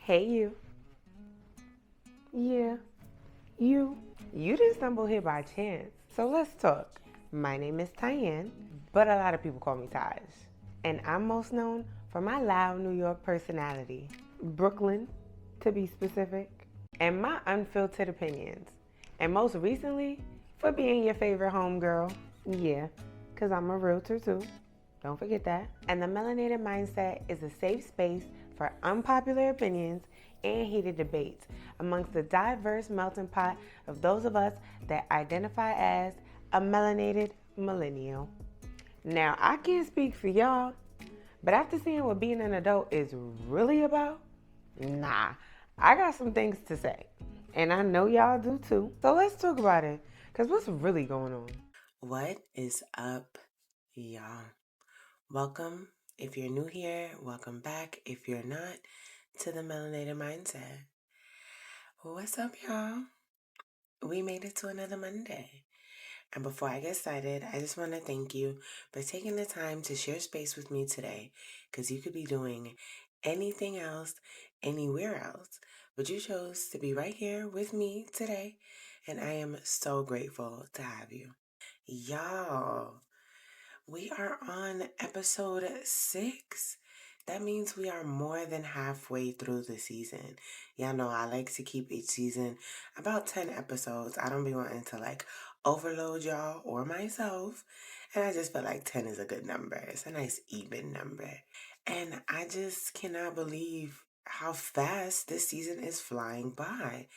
Hey you. Yeah, you. You didn't stumble here by chance. So let's talk. My name is Tyanne, but a lot of people call me Taj. And I'm most known for my loud New York personality. Brooklyn, to be specific. And my unfiltered opinions. And most recently, for being your favorite homegirl. Yeah, because I'm a realtor too. Don't forget that. And the Melanated Mindset is a safe space for unpopular opinions and heated debates amongst the diverse melting pot of those of us that identify as a melanated millennial. Now, I can't speak for y'all, but after seeing what being an adult is really about, nah, I got some things to say. And I know y'all do too. So let's talk about it. Because what's really going on? What is up, y'all? Welcome. If you're new here, welcome back. If you're not, to the Melanated Mindset. What's up, y'all? We made it to another Monday. And before I get started, I just want to thank you for taking the time to share space with me today, because you could be doing anything else, anywhere else, but you chose to be right here with me today, and I am so grateful to have you. Y'all, we are on episode 6. That means we are more than halfway through the season. Y'all know I like to keep each season about 10 episodes. I don't be wanting to overload y'all or myself. And I just feel like 10 is a good number. It's a nice even number. And I just cannot believe how fast this season is flying by.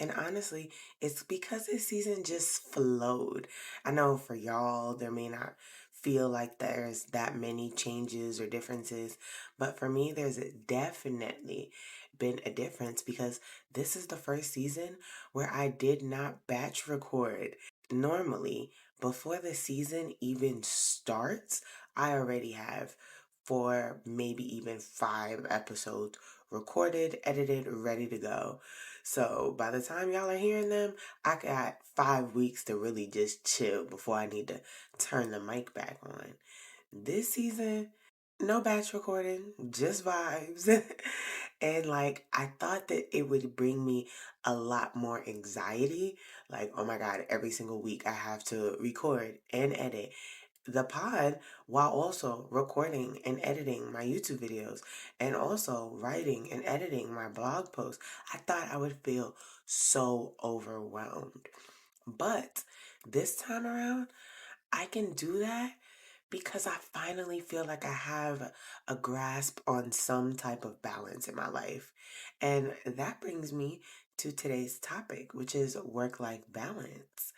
And honestly, it's because this season just flowed. I know for y'all, there may not feel like there's that many changes or differences, but for me, there's definitely been a difference because this is the first season where I did not batch record. Normally, before the season even starts, I already have 4, maybe even 5 episodes recorded, edited, ready to go. So by the time y'all are hearing them, I got 5 weeks to really just chill before I need to turn the mic back on. This season, no batch recording, just vibes. And I thought that it would bring me a lot more anxiety. Like, oh my God, every single week I have to record and edit the pod while also recording and editing my YouTube videos and also writing and editing my blog posts. I thought I would feel so overwhelmed. But this time around, I can do that because I finally feel like I have a grasp on some type of balance in my life. And that brings me to today's topic, which is work-life balance.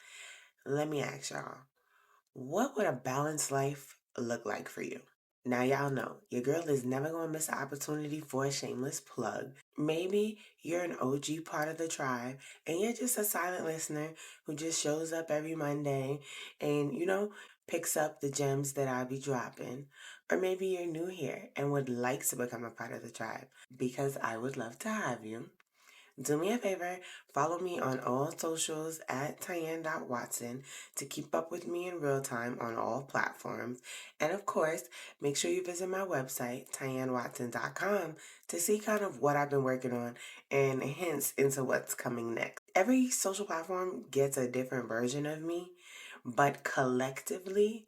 Let me ask y'all, what would a balanced life look like for you? Now, y'all know your girl is never going to miss an opportunity for a shameless plug. Maybe you're an OG part of the tribe and you're just a silent listener who just shows up every Monday and, picks up the gems that I be dropping. Or maybe you're new here and would like to become a part of the tribe, because I would love to have you. Do me a favor, follow me on all socials at Tyanne.Watson to keep up with me in real time on all platforms. And of course, make sure you visit my website, TyanneWatson.com, to see kind of what I've been working on and hints into what's coming next. Every social platform gets a different version of me, but collectively,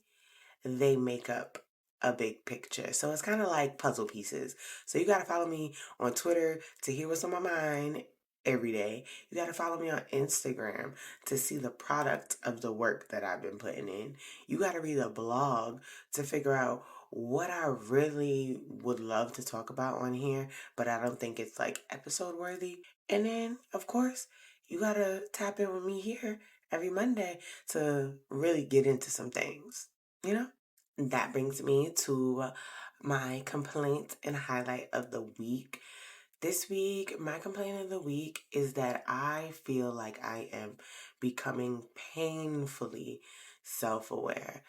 they make up a big picture. So it's kind of like puzzle pieces. So you got to follow me on Twitter to hear what's on my mind every day. You got to follow me on Instagram to see the product of the work that I've been putting in. You got to read a blog to figure out what I really would love to talk about on here, but I don't think it's episode worthy. And then, of course, you got to tap in with me here every Monday to really get into some things, you know? That brings me to my complaint and highlight of the week. This week, my complaint of the week is that I feel like I am becoming painfully self aware.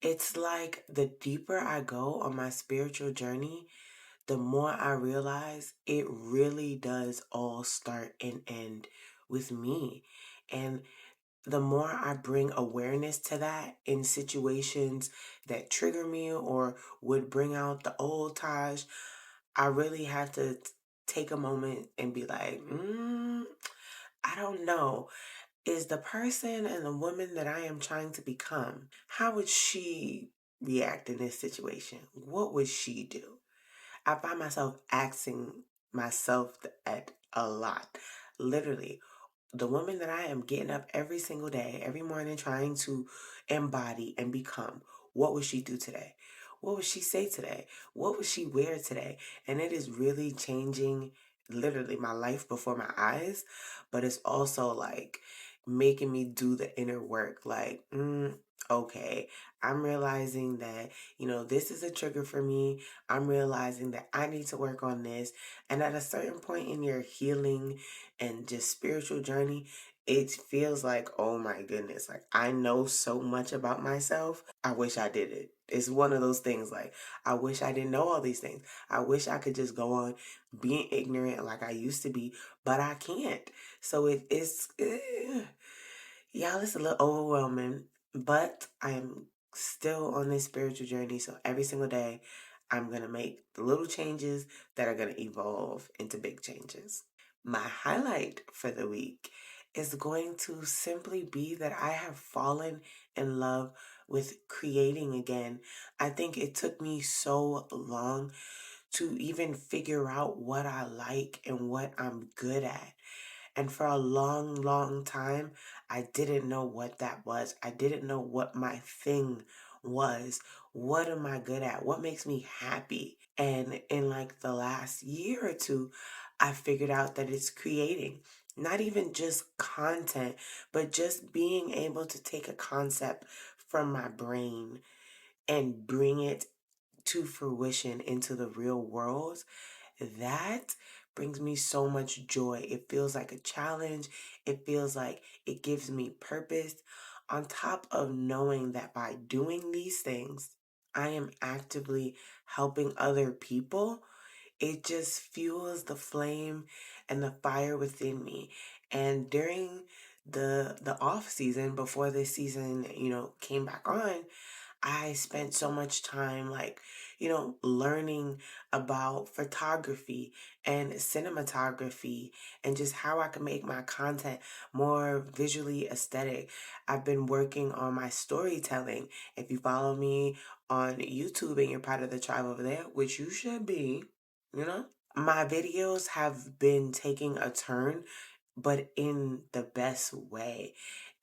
It's like the deeper I go on my spiritual journey, the more I realize it really does all start and end with me. And the more I bring awareness to that in situations that trigger me or would bring out the old Taj, I really have to take a moment and be like, I don't know. Is the person and the woman that I am trying to become, how would she react in this situation? What would she do? I find myself asking myself that a lot. Literally, the woman that I am getting up every single day, every morning, trying to embody and become, what would she do today? What would she say today? What would she wear today? And it is really changing literally my life before my eyes, but it's also like making me do the inner work. Like, okay, I'm realizing that, this is a trigger for me. I'm realizing that I need to work on this. And at a certain point in your healing and just spiritual journey, it feels like, oh my goodness, like I know so much about myself. I wish I did it. It's one of those things like, I wish I didn't know all these things. I wish I could just go on being ignorant like I used to be, but I can't. So y'all, it's a little overwhelming, but I'm still on this spiritual journey. So every single day, I'm going to make the little changes that are going to evolve into big changes. My highlight for the week is going to simply be that I have fallen in love with creating again. I think it took me so long to even figure out what I like and what I'm good at. And for a long, long time, I didn't know what that was. I didn't know what my thing was. What am I good at? What makes me happy? And in like the last year or two, I figured out that it's creating. Not even just content, but just being able to take a concept from my brain and bring it to fruition into the real world. That brings me so much joy. It feels like a challenge. It feels like it gives me purpose. On top of knowing that by doing these things, I am actively helping other people, it just fuels the flame and the fire within me. And during the off season, before this season, came back on, I spent so much time learning about photography and cinematography and just how I can make my content more visually aesthetic. I've been working on my storytelling. If you follow me on YouTube and you're part of the tribe over there, which you should be, my videos have been taking a turn, but in the best way.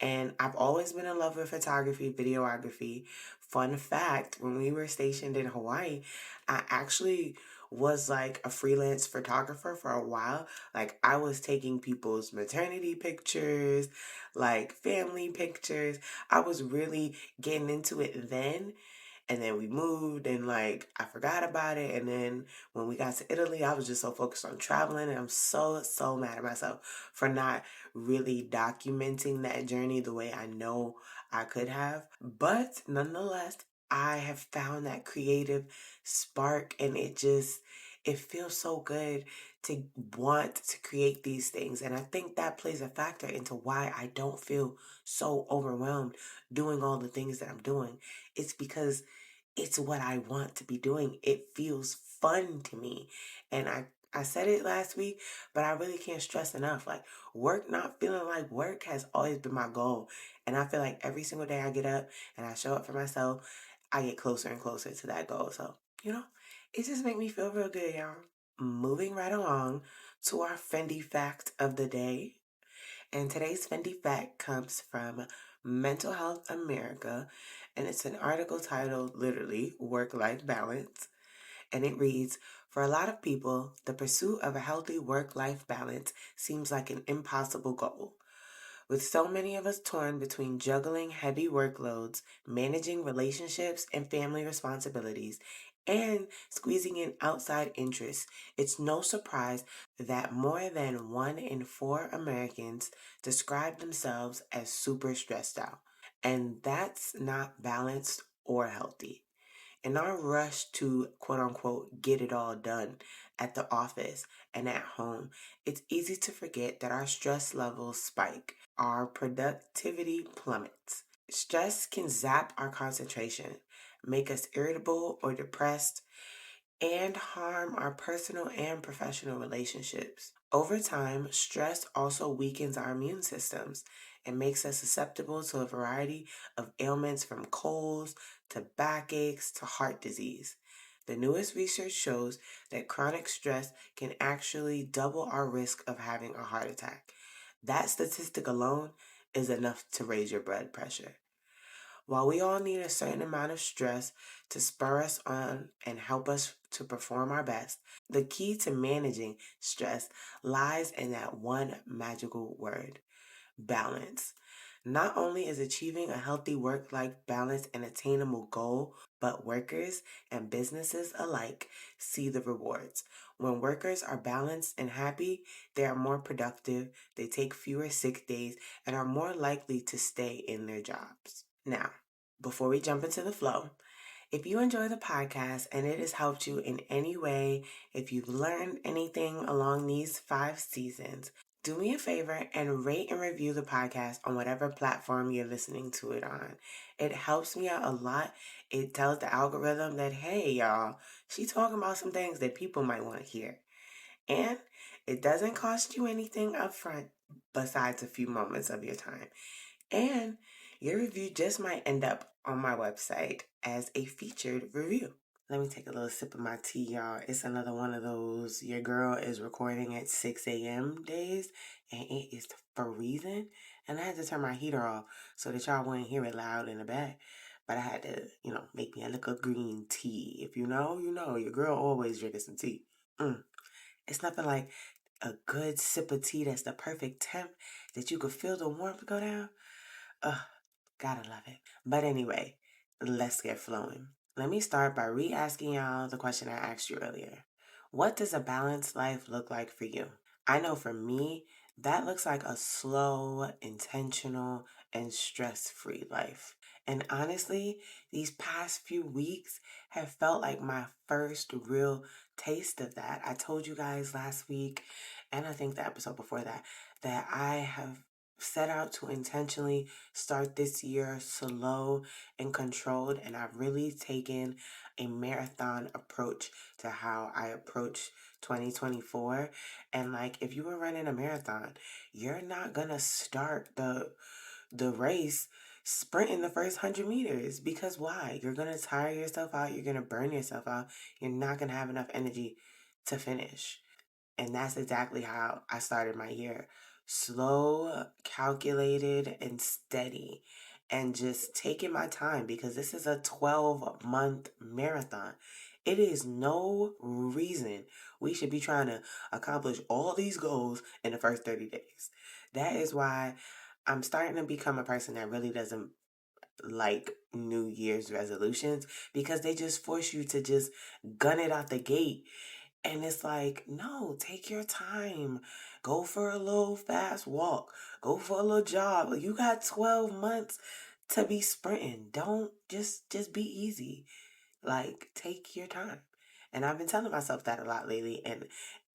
And I've always been in love with photography, videography. Fun fact, when we were stationed in Hawaii, I actually was like a freelance photographer for a while. Like I was taking people's maternity pictures, like family pictures. I was really getting into it then. And then we moved and like I forgot about it. And then when we got to Italy, I was just so focused on traveling. And I'm so, so mad at myself for not really documenting that journey the way I know I could have. But nonetheless, I have found that creative spark and it feels so good to want to create these things. And I think that plays a factor into why I don't feel so overwhelmed doing all the things that I'm doing. It's because it's what I want to be doing. It feels fun to me. And I said it last week, but I really can't stress enough. Like work not feeling like work has always been my goal. And I feel like every single day I get up and I show up for myself, I get closer and closer to that goal. So, it just make me feel real good, y'all. Moving right along to our Fendi fact of the day. And today's Fendi fact comes from Mental Health America, and it's an article titled literally Work Life Balance. And it reads, for a lot of people, the pursuit of a healthy work life balance seems like an impossible goal. With so many of us torn between juggling heavy workloads, managing relationships and family responsibilities, and squeezing in outside interests, it's no surprise that more than 1 in 4 Americans describe themselves as super stressed out. And that's not balanced or healthy. In our rush to quote unquote get it all done at the office and at home, it's easy to forget that our stress levels spike, our productivity plummets. Stress can zap our concentration, make us irritable or depressed, and harm our personal and professional relationships. Over time, stress also weakens our immune systems and makes us susceptible to a variety of ailments from colds to backaches to heart disease. The newest research shows that chronic stress can actually double our risk of having a heart attack. That statistic alone is enough to raise your blood pressure. While we all need a certain amount of stress to spur us on and help us to perform our best, the key to managing stress lies in that one magical word: balance. Not only is achieving a healthy work-life balance an attainable goal, but workers and businesses alike see the rewards. When workers are balanced and happy, they are more productive, they take fewer sick days, and are more likely to stay in their jobs. Now, before we jump into the flow, if you enjoy the podcast and it has helped you in any way, if you've learned anything along these 5 seasons, do me a favor and rate and review the podcast on whatever platform you're listening to it on. It helps me out a lot. It tells the algorithm that, hey, y'all, she's talking about some things that people might want to hear. And it doesn't cost you anything upfront besides a few moments of your time. And your review just might end up on my website as a featured review. Let me take a little sip of my tea, y'all. It's another one of those your girl is recording at 6 a.m. days, and it is freezing. And I had to turn my heater off so that y'all wouldn't hear it loud in the back. But I had to, make me a little green tea. If you know, you know. Your girl always drinking some tea. It's nothing like a good sip of tea that's the perfect temp that you could feel the warmth go down. Ugh, gotta love it. But anyway, let's get flowing. Let me start by re-asking y'all the question I asked you earlier. What does a balanced life look like for you? I know for me, that looks like a slow, intentional, and stress-free life. And honestly, these past few weeks have felt like my first real taste of that. I told you guys last week, and I think the episode before that, that I have set out to intentionally start this year slow and controlled, and I've really taken a marathon approach to how I approach 2024. And like, if you were running a marathon, you're not gonna start the race sprinting the first 100 meters, because why? You're gonna tire yourself out, you're gonna burn yourself out, you're not gonna have enough energy to finish. And that's exactly how I started my year. Slow, calculated, and steady. And just taking my time, because this is a 12-month marathon. It is no reason we should be trying to accomplish all these goals in the first 30 days. That is why I'm starting to become a person that really doesn't like New Year's resolutions, because they just force you to just gun it out the gate. And it's like, no, take your time. Go for a little fast walk. Go for a little jog. Like, you got 12 months to be sprinting. Don't just be easy. Like, take your time. And I've been telling myself that a lot lately, and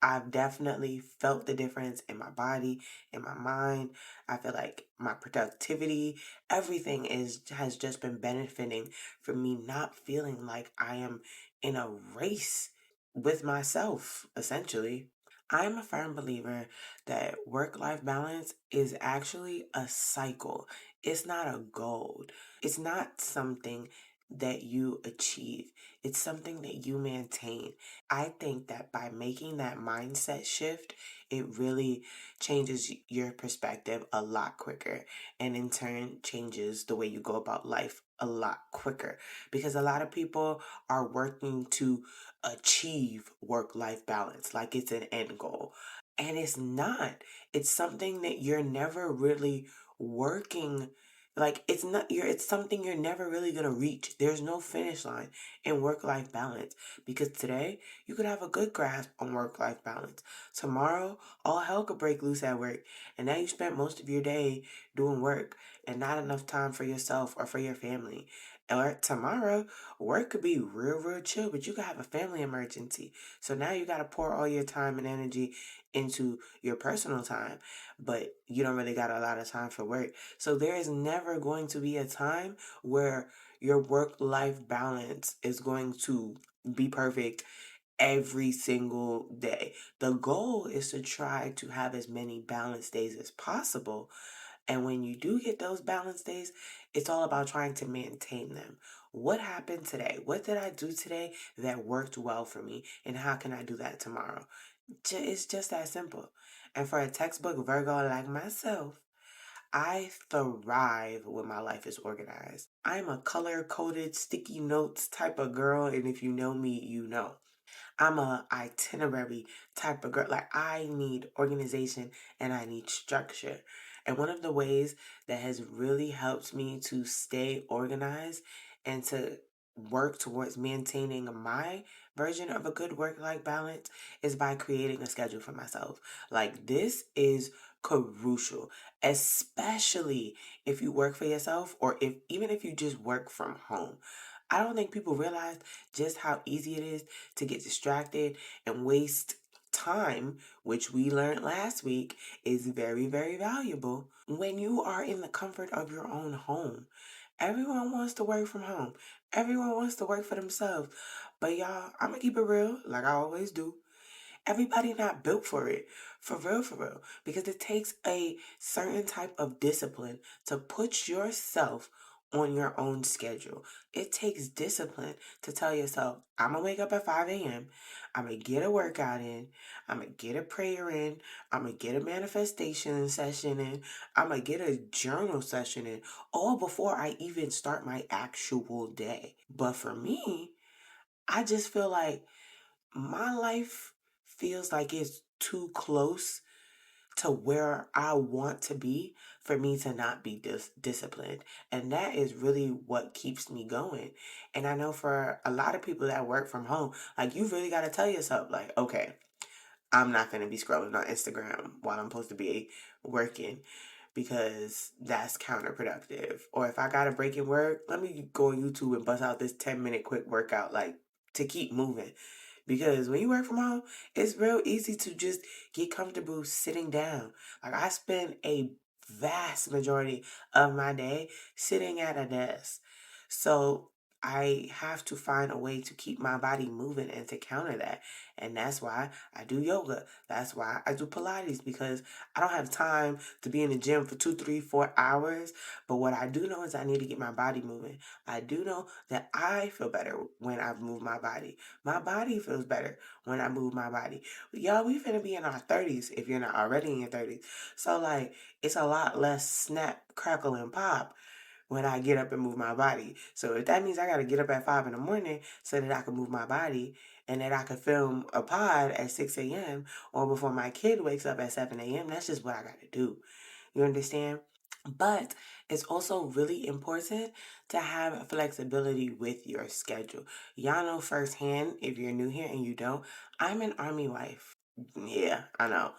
I've definitely felt the difference in my body, in my mind. I feel like my productivity, everything has just been benefiting from me not feeling like I am in a race with myself, essentially. I'm a firm believer that work-life balance is actually a cycle. It's not a goal. It's not something that you achieve. It's something that you maintain. I think that by making that mindset shift, it really changes your perspective a lot quicker, and in turn changes the way you go about life a lot quicker, because a lot of people are working to achieve work-life balance like it's an end goal, and it's not. It's something that you're never really working, like it's something you're never really going to reach. There's no finish line in work-life balance, because today you could have a good grasp on work-life balance. Tomorrow all hell could break loose at work, and now you spent most of your day doing work and not enough time for yourself or for your family. Or tomorrow work could be real chill, but you could have a family emergency. So now you got to pour all your time and energy into your personal time, but you don't really got a lot of time for work. So there is never going to be a time where your work-life balance is going to be perfect every single day. The goal is to try to have as many balanced days as possible. And when you do get those balanced days, it's all about trying to maintain them. What happened today? What did I do today that worked well for me? And how can I do that tomorrow? It's just that simple. And for a textbook Virgo like myself, I thrive when my life is organized. I'm a color coded sticky notes type of girl, and if you know me, you know. I'm a itinerary type of girl. Like I need organization and I need structure. And one of the ways that has really helped me to stay organized and to work towards maintaining my version of a good work-life balance is by creating a schedule for myself. Like this is crucial, especially if you work for yourself or if even if you just work from home. I don't think people realize just how easy it is to get distracted and waste time, which we learned last week is very, very valuable when you are in the comfort of your own home. Everyone wants to work from home. Everyone wants to work for themselves. But y'all, I'm gonna keep it real, like I always do. Everybody not built for it. For real. Because it takes a certain type of discipline to put yourself on your own schedule. It takes discipline to tell yourself, I'm going to wake up at 5 a.m. I'm going to get a workout in. I'm going to get a prayer in. I'm going to get a manifestation session in. I'm going to get a journal session in. All before I even start my actual day. But for me, I just feel like my life feels like it's too close to where I want to be for me to not be disciplined. And that is really what keeps me going. And I know for a lot of people that work from home, like you really got to tell yourself, like, okay, I'm not going to be scrolling on Instagram while I'm supposed to be working because that's counterproductive. Or if I got a break in work, let me go on YouTube and bust out this 10-minute quick workout, like to keep moving. Because when you work from home, it's real easy to just get comfortable sitting down. Like I spend a vast majority of my day sitting at a desk. So I have to find a way to keep my body moving and to counter that. And that's why I do yoga. That's why I do Pilates because I don't have time to be in the gym for 2, 3, 4 hours. But what I do know is I need to get my body moving. I do know that I feel better when I move my body. My body feels better when I move my body. Y'all, we finna be in our 30s if you're not already in your 30s. So, like, it's a lot less snap, crackle, and pop when I get up and move my body. So if that means I gotta get up at 5 in the morning so that I can move my body and that I can film a pod at 6 a.m. or before my kid wakes up at 7 a.m., that's just what I gotta do. You understand? But it's also really important to have flexibility with your schedule. Y'all know firsthand, if you're new here and you don't, I'm an army wife. Yeah, I know.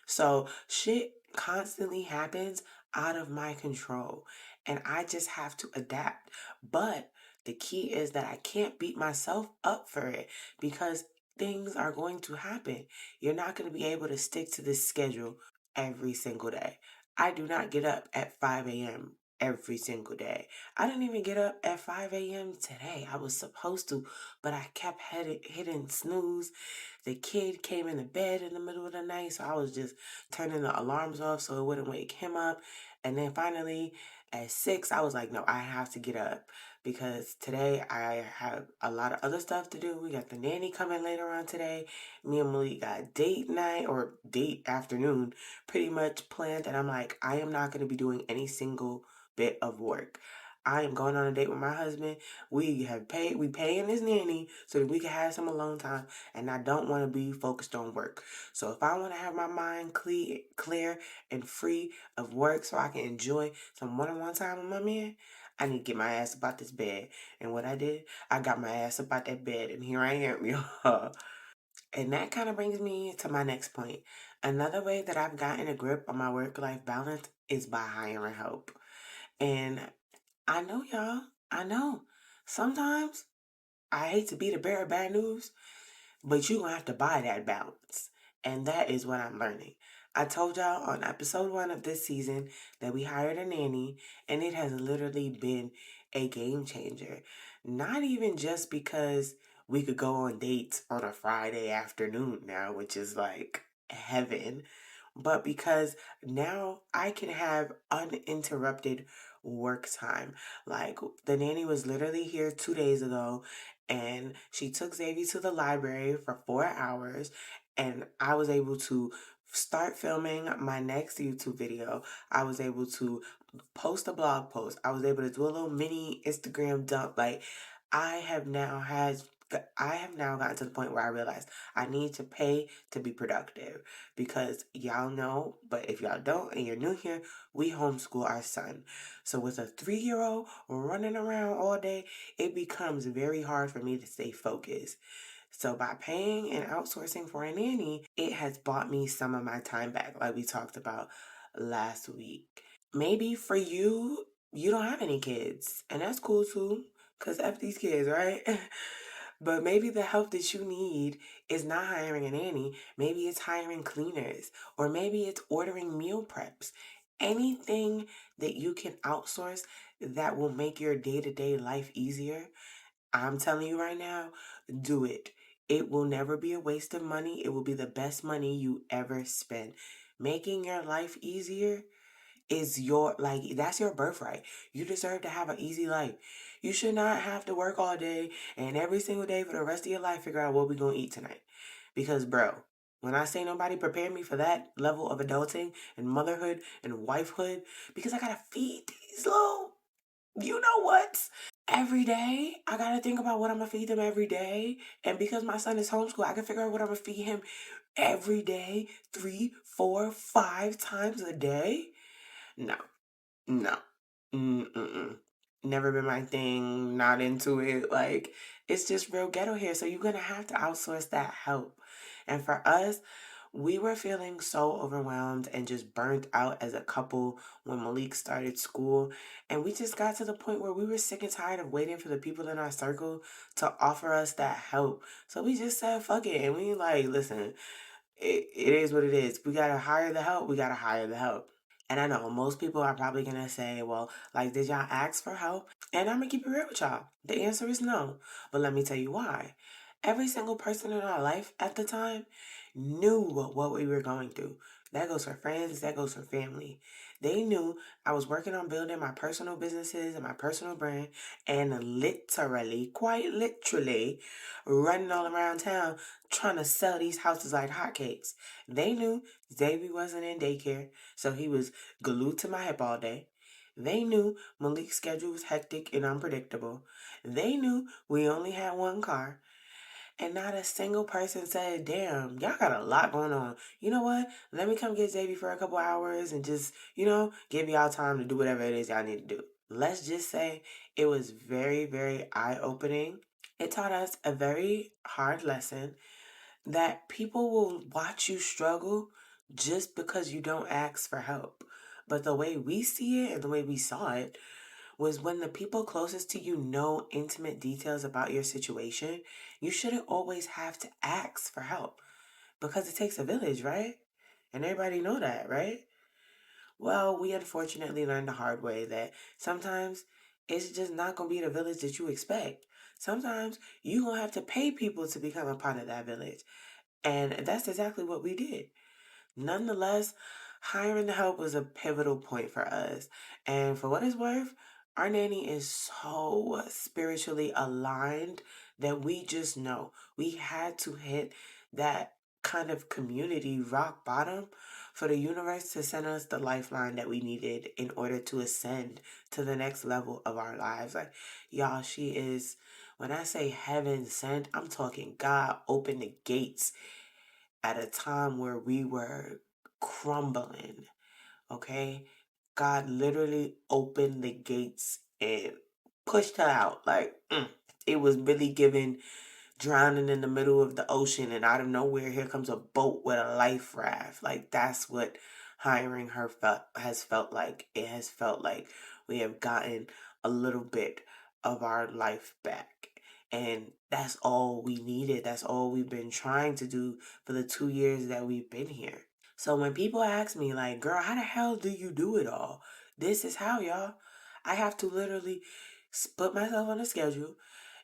So shit constantly happens out of my control and I just have to adapt. But the key is that I can't beat myself up for it because things are going to happen. You're not going to be able to stick to this schedule every single day. I do not get up at 5 a.m. every single day. I didn't even get up at 5 a.m. today. I was supposed to, but I kept hitting snooze. The kid came in the bed in the middle of the night, so I was just turning the alarms off so it wouldn't wake him up. And then finally at 6, I was like, no, I have to get up because today I have a lot of other stuff to do. We got the nanny coming later on today. Me and Malik got date night or date afternoon pretty much planned. And I'm like, I am not going to be doing any single bit of work. I am going on a date with my husband. We paying this nanny so that we can have some alone time, and I don't want to be focused on work. So if I want to have my mind clear and free of work so I can enjoy some one-on-one time with my man, I need to get my ass about this bed. And what I did, I got my ass about that bed, and here I am, y'all. And that kind of brings me to my next point. Another way that I've gotten a grip on my work-life balance is by hiring help. And I know, y'all. I know. Sometimes I hate to be the bearer of bad news, but you're going to have to buy that balance. And that is what I'm learning. I told y'all on episode 1 of this season that we hired a nanny, and it has literally been a game changer. Not even just because we could go on dates on a Friday afternoon now, which is like heaven. But because now I can have uninterrupted work time. Like the nanny was literally here 2 days ago and she took Xavier to the library for 4 hours and I was able to start filming my next YouTube video. I was able to post a blog post. I was able to do a little mini Instagram dump. Like I have now gotten to the point where I realized I need to pay to be productive because y'all know, but if y'all don't and you're new here, we homeschool our son. So with a 3-year-old running around all day, it becomes very hard for me to stay focused. So by paying and outsourcing for a nanny, it has bought me some of my time back, like we talked about last week. Maybe for you, you don't have any kids, and that's cool too, because F these kids, right? But maybe the help that you need is not hiring a nanny. Maybe it's hiring cleaners, or maybe it's ordering meal preps. Anything that you can outsource that will make your day to day life easier, I'm telling you right now, do it. It will never be a waste of money. It will be the best money you ever spend. Making your life easier is that's your birthright. You deserve to have an easy life. You should not have to work all day and every single day for the rest of your life figure out what we're going to eat tonight. Because, bro, when I say nobody prepared me for that level of adulting and motherhood and wifehood, because I got to feed these little, you know what? Every day, I got to think about what I'm going to feed them every day. And because my son is homeschooled, I can figure out what I'm going to feed him every day, 3, 4, 5 times a day. No, no. Mm-mm. Never been my thing, not into it. Like, it's just real ghetto here. So you're going to have to outsource that help. And for us, we were feeling so overwhelmed and just burnt out as a couple when Malik started school. And we just got to the point where we were sick and tired of waiting for the people in our circle to offer us that help. So we just said, fuck it. And we like, listen, it is what it is. We got to hire the help. We got to hire the help. And I know most people are probably going to say, well, like, did y'all ask for help? And I'm going to keep it real with y'all. The answer is no. But let me tell you why. Every single person in our life at the time knew what we were going through. That goes for friends, that goes for family. They knew I was working on building my personal businesses and my personal brand and literally, quite literally, running all around town trying to sell these houses like hotcakes. They knew Xavier wasn't in daycare, so he was glued to my hip all day. They knew Malik's schedule was hectic and unpredictable. They knew we only had one car. And not a single person said, damn, y'all got a lot going on. You know what? Let me come get Xavier for a couple hours and just, give y'all time to do whatever it is y'all need to do. Let's just say it was very, very eye-opening. It taught us a very hard lesson that people will watch you struggle just because you don't ask for help. But the way we see it and the way we saw it was when the people closest to you know intimate details about your situation, you shouldn't always have to ask for help because it takes a village, right? And everybody know that, right? Well, we unfortunately learned the hard way that sometimes it's just not going to be the village that you expect. Sometimes you're going to have to pay people to become a part of that village. And that's exactly what we did. Nonetheless, hiring the help was a pivotal point for us. And for what it's worth, our nanny is so spiritually aligned that we just know we had to hit that kind of community rock bottom for the universe to send us the lifeline that we needed in order to ascend to the next level of our lives. Like, y'all, she is, when I say heaven sent, I'm talking God opened the gates at a time where we were crumbling, okay? God literally opened the gates and pushed her out. It was really giving drowning in the middle of the ocean, and out of nowhere, here comes a boat with a life raft. Like, that's what hiring her has felt like. It has felt like we have gotten a little bit of our life back. And that's all we needed. That's all we've been trying to do for the 2 years that we've been here. So when people ask me, like, girl, how the hell do you do it all? This is how, y'all. I have to literally put myself on a schedule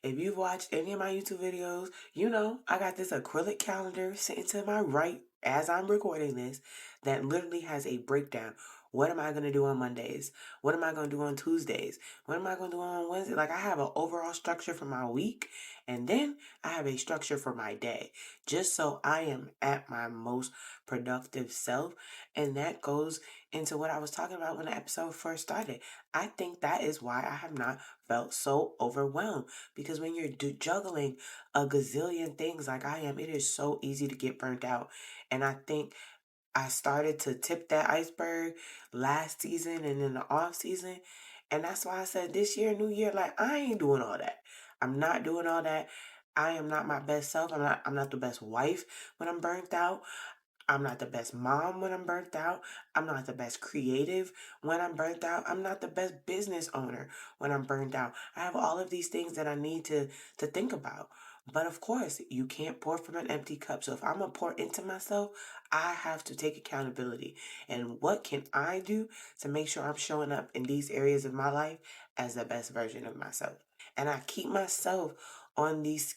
If you've watched any of my YouTube videos, you know I got this acrylic calendar sitting to my right as I'm recording this that literally has a breakdown. What am I going to do on Mondays? What am I going to do on Tuesdays? What am I going to do on Wednesday? Like, I have an overall structure for my week, and then I have a structure for my day, just so I am at my most productive self. And that goes into what I was talking about when the episode first started. I think that is why I have not felt so overwhelmed, because when you're juggling a gazillion things like I am, it is so easy to get burnt out. And I think I started to tip that iceberg last season and in the off season. And that's why I said this year, new year, like, I ain't doing all that. I'm not doing all that. I am not my best self. I'm not the best wife when I'm burnt out. I'm not the best mom when I'm burnt out. I'm not the best creative when I'm burnt out. I'm not the best business owner when I'm burnt out. I have all of these things that I need to think about. But of course, you can't pour from an empty cup. So if I'm going to pour into myself, I have to take accountability. And what can I do to make sure I'm showing up in these areas of my life as the best version of myself? And I keep myself on this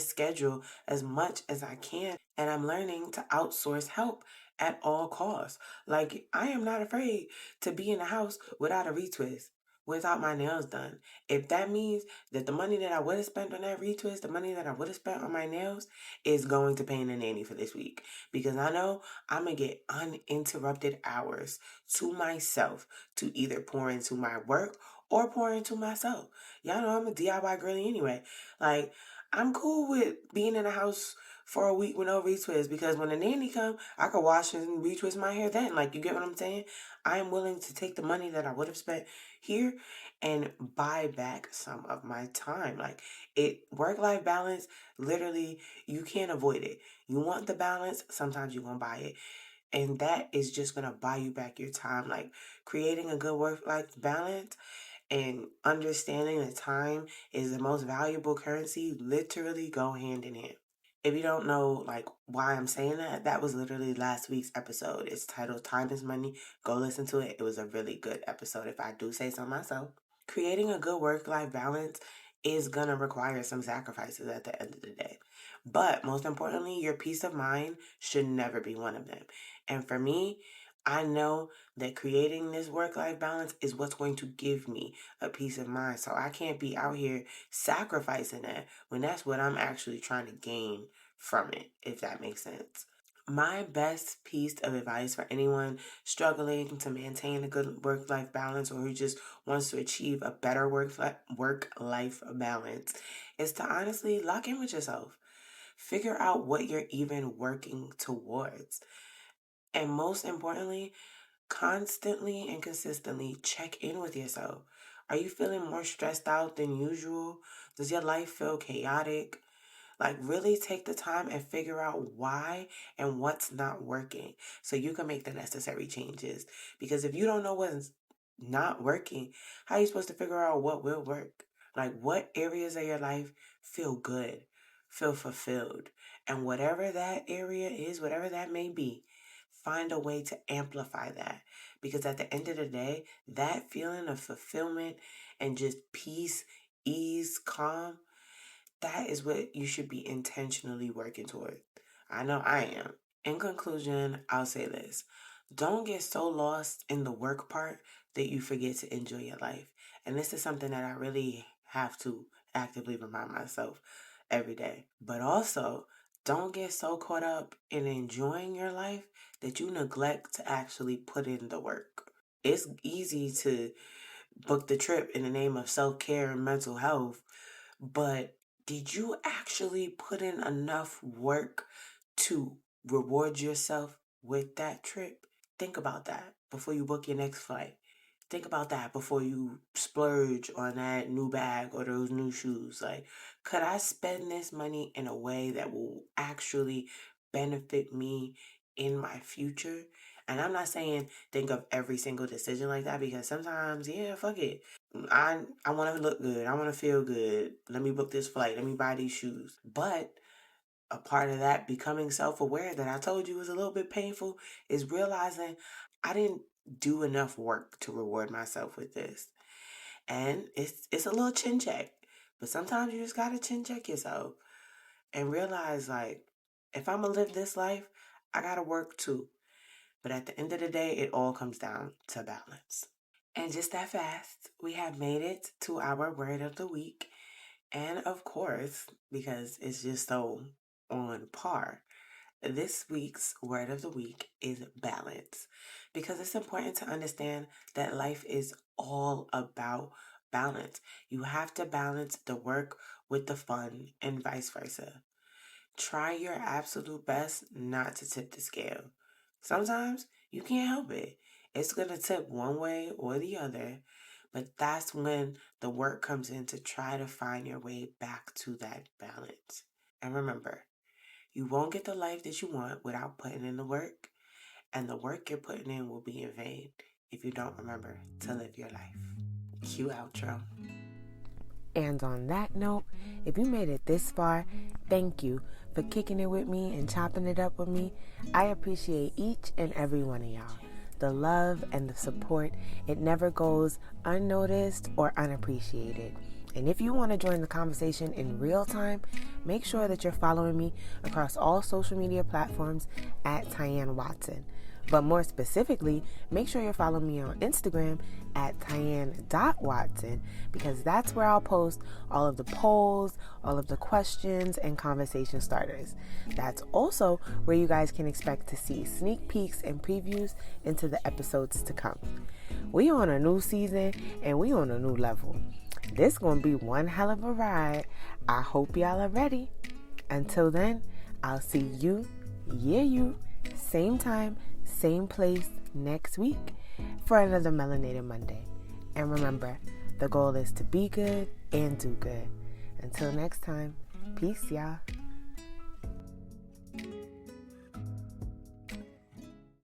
schedule as much as I can, and I'm learning to outsource help at all costs. Like, I am not afraid to be in the house without a retwist, without my nails done. If that means that the money that I would have spent on that retwist, the money that I would have spent on my nails, is going to paying a nanny for this week, because I know I'm gonna get uninterrupted hours to myself to either pour into my work or pour into myself. Y'all know I'm a DIY girly anyway. Like, I'm cool with being in the house for a week with no retwist, because when the nanny come, I could wash and retwist my hair then. Like, you get what I'm saying? I am willing to take the money that I would have spent here and buy back some of my time. Like, it work-life balance, literally, you can't avoid it. You want the balance, sometimes you're gonna buy it. And that is just gonna buy you back your time. Like, creating a good work-life balance and understanding that time is the most valuable currency literally go hand in hand. If you don't know, like, why I'm saying that, that was literally last week's episode. It's titled Time is Money. Go listen to it. It was a really good episode, if I do say so myself. Creating a good work-life balance is going to require some sacrifices at the end of the day. But most importantly, your peace of mind should never be one of them. And for me, I know that creating this work-life balance is what's going to give me a peace of mind. So I can't be out here sacrificing that when that's what I'm actually trying to gain from it, if that makes sense. My best piece of advice for anyone struggling to maintain a good work-life balance, or who just wants to achieve a better work-life balance, is to honestly lock in with yourself. Figure out what you're even working towards. And most importantly, constantly and consistently check in with yourself. Are you feeling more stressed out than usual? Does your life feel chaotic? Like, really take the time and figure out why and what's not working so you can make the necessary changes. Because if you don't know what's not working, how are you supposed to figure out what will work? Like, what areas of your life feel good, feel fulfilled? And whatever that area is, whatever that may be, find a way to amplify that. Because at the end of the day, that feeling of fulfillment and just peace, ease, calm, that is what you should be intentionally working toward. I know I am. In conclusion, I'll say this. Don't get so lost in the work part that you forget to enjoy your life. And this is something that I really have to actively remind myself every day. But also, don't get so caught up in enjoying your life that you neglect to actually put in the work. It's easy to book the trip in the name of self-care and mental health, but did you actually put in enough work to reward yourself with that trip? Think about that before you book your next flight. Think about that before you splurge on that new bag or those new shoes. Like, could I spend this money in a way that will actually benefit me in my future? And I'm not saying think of every single decision like that, because sometimes, yeah, fuck it. I want to look good. I want to feel good. Let me book this flight. Let me buy these shoes. But a part of that becoming self-aware that I told you was a little bit painful is realizing I didn't do enough work to reward myself with this. And it's a little chin check. But sometimes you just gotta chin check yourself and realize, like, if I'm gonna live this life, I gotta work too. But at the end of the day, it all comes down to balance. And just that fast, we have made it to our word of the week. And of course, because it's just so on par, this week's word of the week is balance. Because it's important to understand that life is all about balance. You have to balance the work with the fun and vice versa. Try your absolute best not to tip the scale. Sometimes you can't help it. It's going to tip one way or the other, but that's when the work comes in to try to find your way back to that balance. And remember, you won't get the life that you want without putting in the work, and the work you're putting in will be in vain if you don't remember to live your life. Cue outro. And on that note, if you made it this far, thank you for kicking it with me and chopping it up with me. I appreciate each and every one of y'all. The love and the support, it never goes unnoticed or unappreciated. And if you want to join the conversation in real time, make sure that you're following me across all social media platforms at Tyanne Watson. But more specifically, make sure you're following me on Instagram at Tyanne.Watson, because that's where I'll post all of the polls, all of the questions, and conversation starters. That's also where you guys can expect to see sneak peeks and previews into the episodes to come. We on a new season and we on a new level. This gonna be one hell of a ride. I hope y'all are ready. Until then, I'll see you, same time, same place next week for another Melanated Monday. And remember, the goal is to be good and do good. Until next time, peace, y'all.